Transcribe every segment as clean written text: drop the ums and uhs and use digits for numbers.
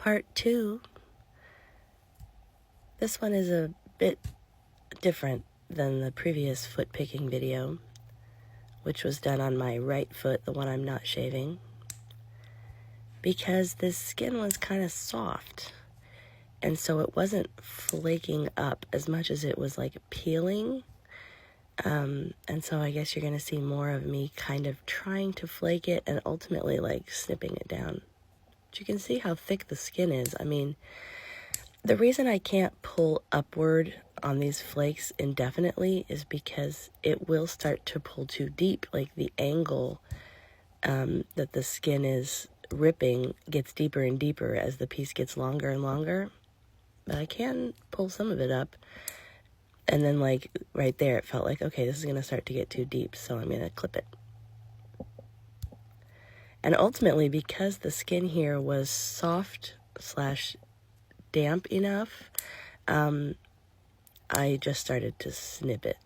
part 2. This one is a bit different than the previous foot picking video, which was done on my right foot, the one I'm not shaving, because this skin was kind of soft, and so it wasn't flaking up as much as it was like peeling. And so I guess you're going to see more of me kind of trying to flake it and ultimately like snipping it down. But you can see how thick the skin is. I mean, the reason I can't pull upward on these flakes indefinitely is because it will start to pull too deep. Like the angle that the skin is ripping gets deeper and deeper as the piece gets longer and longer. But I can pull some of it up. And then like right there, it felt like, okay, this is going to start to get too deep, so I'm going to clip it. And ultimately, because the skin here was soft / damp enough, I just started to snip it.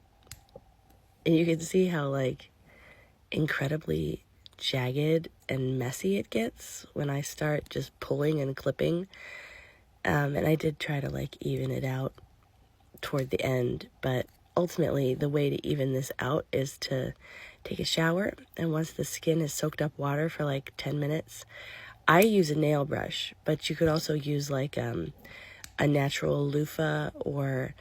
And you can see how like incredibly jagged and messy it gets when I start just pulling and clipping. And I did try to like even it out toward the end, but ultimately the way to even this out is to take a shower, and once the skin has soaked up water for like 10 minutes, I use a nail brush, but you could also use like a natural loofah or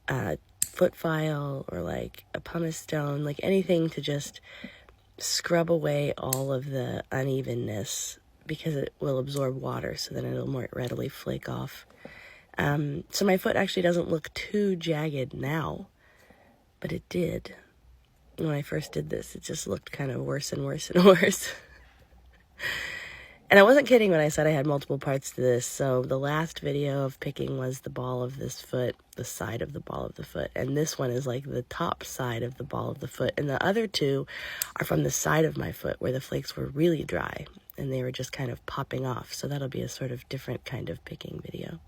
a foot file or like a pumice stone, like anything to just scrub away all of the unevenness, because it will absorb water, so then it'll more readily flake off. So my foot actually doesn't look too jagged now, but it did. When I first did this, it just looked kind of worse and worse and worse. And I wasn't kidding when I said I had multiple parts to this. So the last video of picking was the ball of this foot, the side of the ball of the foot. And this one is like the top side of the ball of the foot. And the other two are from the side of my foot where the flakes were really dry and they were just kind of popping off. So that'll be a sort of different kind of picking video.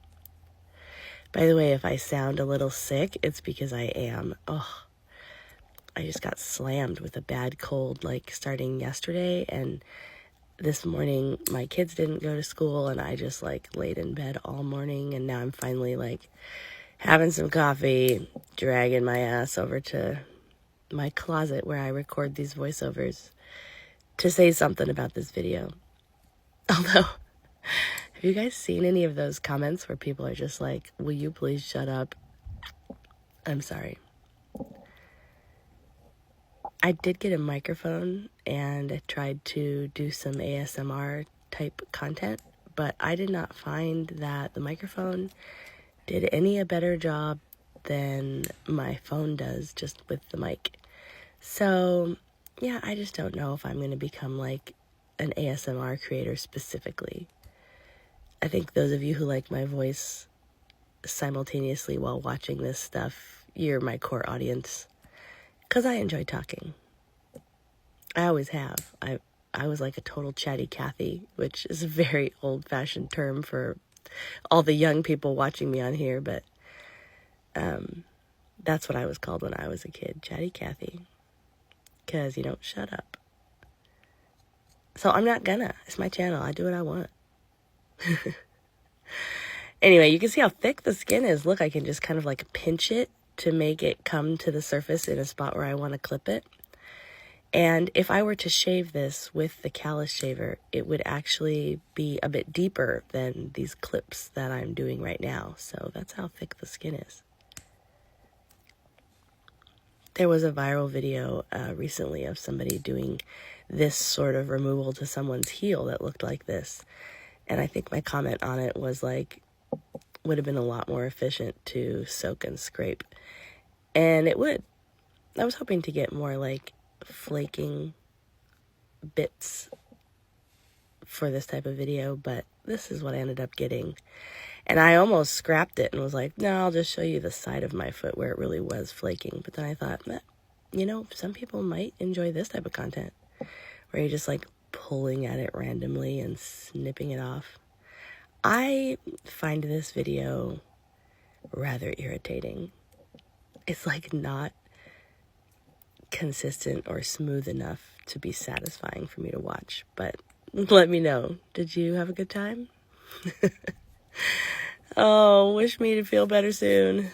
By the way, if I sound a little sick, it's because I am. I just got slammed with a bad cold, like starting yesterday, and this morning my kids didn't go to school, and I just like laid in bed all morning, and now I'm finally like having some coffee, dragging my ass over to my closet where I record these voiceovers to say something about this video. Although, have you guys seen any of those comments where people are just like, will you please shut up? I'm sorry. I did get a microphone and I tried to do some ASMR type content, but I did not find that the microphone did a better job than my phone does just with the mic. So, yeah, I just don't know if I'm going to become like an ASMR creator specifically. I think those of you who like my voice simultaneously while watching this stuff, you're my core audience. Because I enjoy talking. I always have. I was like a total chatty Cathy, which is a very old-fashioned term for all the young people watching me on here, but that's what I was called when I was a kid, chatty Cathy. Because you don't shut up. So I'm not gonna. It's my channel. I do what I want. Anyway, you can see how thick the skin is. Look, I can just kind of like pinch it to make it come to the surface in a spot where I want to clip it. And if I were to shave this with the callus shaver, it would actually be a bit deeper than these clips that I'm doing right now. So that's how thick the skin is. There was a viral video recently of somebody doing this sort of removal to someone's heel that looked like this. And I think my comment on it was like, would have been a lot more efficient to soak and scrape. And it would. I was hoping to get more like flaking bits for this type of video, but this is what I ended up getting. And I almost scrapped it and was like, no, I'll just show you the side of my foot where it really was flaking. But then I thought, you know, some people might enjoy this type of content where you're just like pulling at it randomly and snipping it off. I find this video rather irritating. It's like not consistent or smooth enough to be satisfying for me to watch. But let me know. Did you have a good time? Oh, wish me to feel better soon.